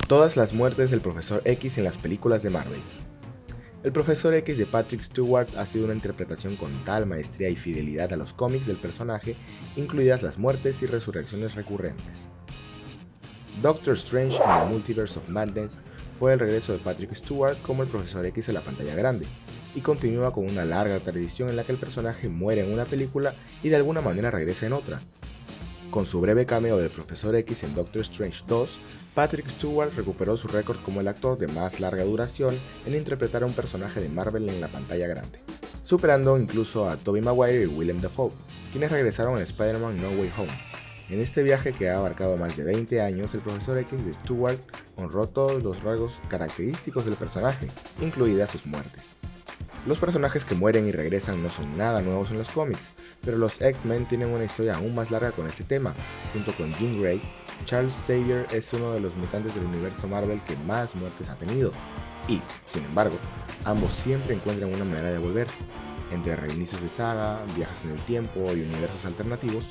Todas las muertes del Profesor X en las películas de Marvel. El Profesor X de Patrick Stewart ha sido una interpretación con tal maestría y fidelidad a los cómics del personaje, incluidas las muertes y resurrecciones recurrentes. Doctor Strange en el Multiverse of Madness fue el regreso de Patrick Stewart como el Profesor X en la pantalla grande, y continúa con una larga tradición en la que el personaje muere en una película y de alguna manera regresa en otra. Con su breve cameo del Profesor X en Doctor Strange 2, Patrick Stewart recuperó su récord como el actor de más larga duración en interpretar a un personaje de Marvel en la pantalla grande, superando incluso a Tobey Maguire y Willem Dafoe, quienes regresaron en Spider-Man No Way Home. En este viaje que ha abarcado más de 20 años, el Profesor X de Stewart honró todos los rasgos característicos del personaje, incluidas sus muertes. Los personajes que mueren y regresan no son nada nuevos en los cómics, pero los X-Men tienen una historia aún más larga con este tema. Junto con Jean Grey, Charles Xavier es uno de los mutantes del universo Marvel que más muertes ha tenido, y, sin embargo, ambos siempre encuentran una manera de volver. Entre reinicios de saga, viajes en el tiempo y universos alternativos,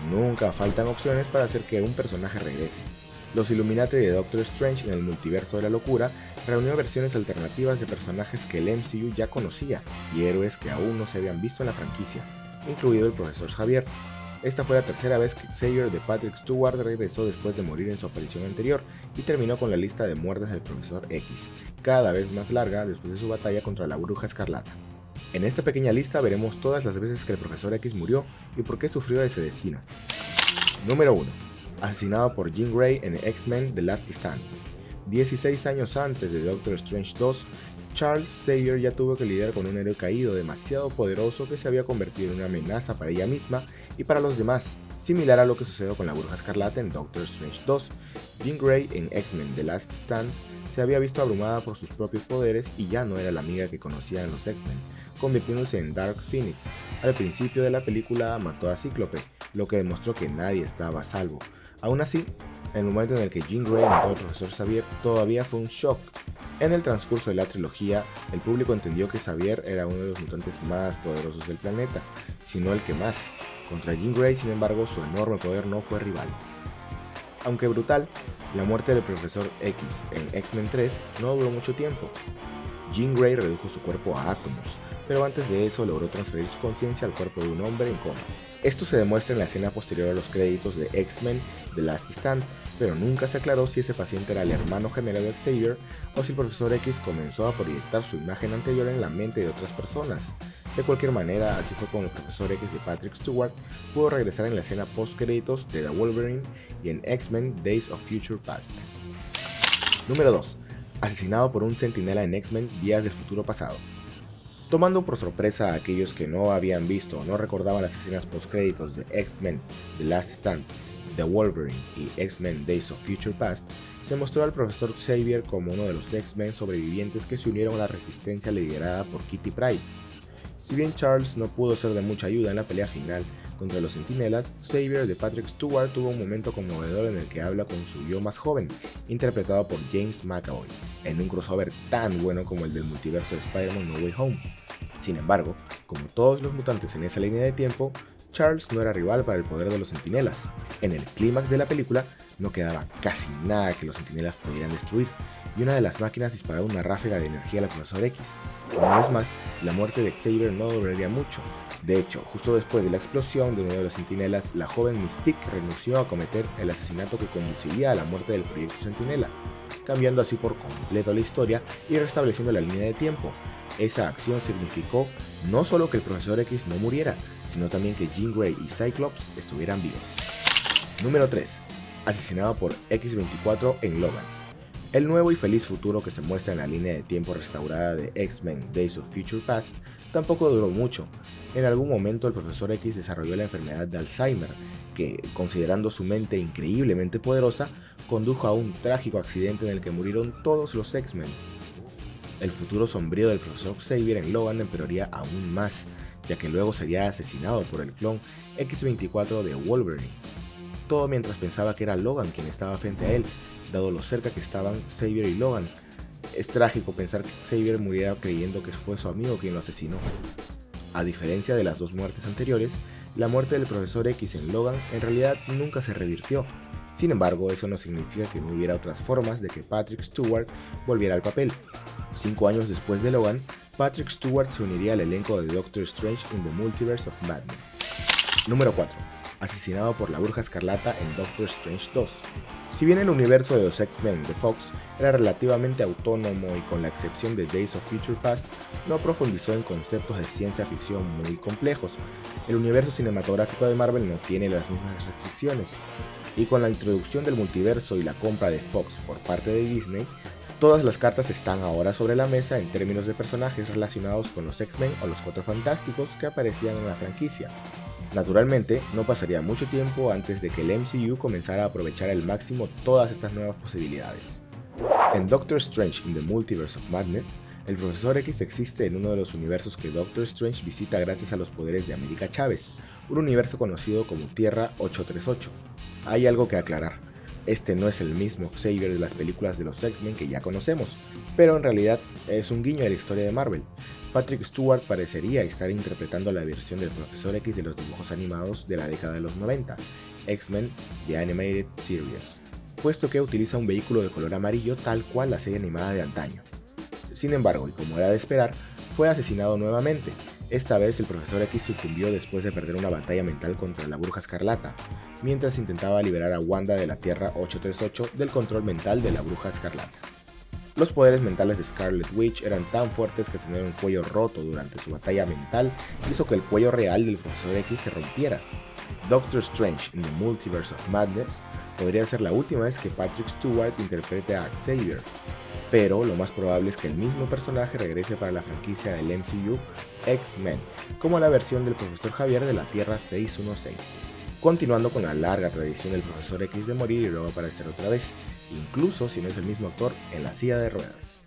nunca faltan opciones para hacer que un personaje regrese. Los Illuminati de Doctor Strange en el Multiverso de la Locura reunió versiones alternativas de personajes que el MCU ya conocía y héroes que aún no se habían visto en la franquicia, incluido el Profesor Xavier. Esta fue la tercera vez que Xavier de Patrick Stewart regresó después de morir en su aparición anterior y terminó con la lista de muertes del Profesor X, cada vez más larga después de su batalla contra la Bruja Escarlata. En esta pequeña lista veremos todas las veces que el Profesor X murió y por qué sufrió ese destino. Número 1. Asesinado por Jean Grey en X-Men The Last Stand. 16 años antes de Doctor Strange 2, Charles Xavier ya tuvo que lidiar con un héroe caído demasiado poderoso que se había convertido en una amenaza para ella misma y para los demás, similar a lo que sucedió con la Bruja Escarlata en Doctor Strange 2. Jean Grey en X-Men The Last Stand se había visto abrumada por sus propios poderes y ya no era la amiga que conocía en los X-Men, convirtiéndose en Dark Phoenix. Al principio de la película mató a Cíclope, lo que demostró que nadie estaba a salvo. Aún así, el momento en el que Jean Grey mató al Profesor Xavier todavía fue un shock. En el transcurso de la trilogía, el público entendió que Xavier era uno de los mutantes más poderosos del planeta, si no el que más. Contra Jean Grey, sin embargo, su enorme poder no fue rival. Aunque brutal, la muerte del Profesor X en X-Men 3 no duró mucho tiempo. Jean Grey redujo su cuerpo a átomos, pero antes de eso logró transferir su conciencia al cuerpo de un hombre en coma. Esto se demuestra en la escena posterior a los créditos de X-Men The Last Stand, pero nunca se aclaró si ese paciente era el hermano gemelo de Xavier o si el Profesor X comenzó a proyectar su imagen anterior en la mente de otras personas. De cualquier manera, así fue como el Profesor X de Patrick Stewart pudo regresar en la escena post-créditos de The Wolverine y en X-Men Days of Future Past. Número 2. Asesinado por un centinela en X-Men Días del Futuro Pasado. Tomando por sorpresa a aquellos que no habían visto o no recordaban las escenas post-créditos de X-Men The Last Stand, The Wolverine y X-Men Days of Future Past, se mostró al Profesor Xavier como uno de los X-Men sobrevivientes que se unieron a la resistencia liderada por Kitty Pryde. Si bien Charles no pudo ser de mucha ayuda en la pelea final contra los Centinelas, Xavier de Patrick Stewart tuvo un momento conmovedor en el que habla con su yo más joven, interpretado por James McAvoy, en un crossover tan bueno como el del multiverso de Spider-Man No Way Home. Sin embargo, como todos los mutantes en esa línea de tiempo, Charles no era rival para el poder de los Centinelas. En el clímax de la película no quedaba casi nada que los Centinelas pudieran destruir, y una de las máquinas disparó una ráfaga de energía al Profesor X. Una vez más, la muerte de Xavier no duraría mucho. De hecho, justo después de la explosión de uno de los Centinelas, la joven Mystique renunció a cometer el asesinato que conduciría a la muerte del Proyecto Centinela, cambiando así por completo la historia y restableciendo la línea de tiempo. Esa acción significó no solo que el Profesor X no muriera, sino también que Jean Grey y Cyclops estuvieran vivos. Número 3. Asesinado por X-24 en Logan. El nuevo y feliz futuro que se muestra en la línea de tiempo restaurada de X-Men Days of Future Past tampoco duró mucho. En algún momento el Profesor X desarrolló la enfermedad de Alzheimer, que, considerando su mente increíblemente poderosa, condujo a un trágico accidente en el que murieron todos los X-Men. El futuro sombrío del Profesor Xavier en Logan empeoraría aún más, ya que luego sería asesinado por el clon X-24 de Wolverine. Todo mientras pensaba que era Logan quien estaba frente a él, dado lo cerca que estaban Xavier y Logan. Es trágico pensar que Xavier muriera creyendo que fue su amigo quien lo asesinó. A diferencia de las dos muertes anteriores, la muerte del Profesor X en Logan en realidad nunca se revirtió. Sin embargo, eso no significa que no hubiera otras formas de que Patrick Stewart volviera al papel. 5 años después de Logan, Patrick Stewart se uniría al elenco de Doctor Strange in the Multiverse of Madness. Número 4. Asesinado por la Bruja Escarlata en Doctor Strange 2. Si bien el universo de los X-Men de Fox era relativamente autónomo y con la excepción de Days of Future Past, no profundizó en conceptos de ciencia ficción muy complejos, el universo cinematográfico de Marvel no tiene las mismas restricciones, y con la introducción del multiverso y la compra de Fox por parte de Disney, todas las cartas están ahora sobre la mesa en términos de personajes relacionados con los X-Men o los Cuatro Fantásticos que aparecían en la franquicia. Naturalmente, no pasaría mucho tiempo antes de que el MCU comenzara a aprovechar al máximo todas estas nuevas posibilidades. En Doctor Strange in the Multiverse of Madness, el Profesor X existe en uno de los universos que Doctor Strange visita gracias a los poderes de América Chávez, un universo conocido como Tierra 838. Hay algo que aclarar, este no es el mismo Xavier de las películas de los X-Men que ya conocemos, pero en realidad es un guiño a la historia de Marvel. Patrick Stewart parecería estar interpretando la versión del Profesor X de los dibujos animados de la década de los 90, X-Men The Animated Series, puesto que utiliza un vehículo de color amarillo tal cual la serie animada de antaño. Sin embargo, y como era de esperar, fue asesinado nuevamente. Esta vez el Profesor X sucumbió después de perder una batalla mental contra la Bruja Escarlata, mientras intentaba liberar a Wanda de la Tierra 838 del control mental de la Bruja Escarlata. Los poderes mentales de Scarlet Witch eran tan fuertes que tener un cuello roto durante su batalla mental hizo que el cuello real del Profesor X se rompiera. Doctor Strange in the Multiverse of Madness podría ser la última vez que Patrick Stewart interprete a Xavier, pero lo más probable es que el mismo personaje regrese para la franquicia del MCU X-Men, como la versión del Profesor Javier de la Tierra 616, continuando con la larga tradición del Profesor X de morir y luego aparecer otra vez, incluso si no es el mismo actor en la silla de ruedas.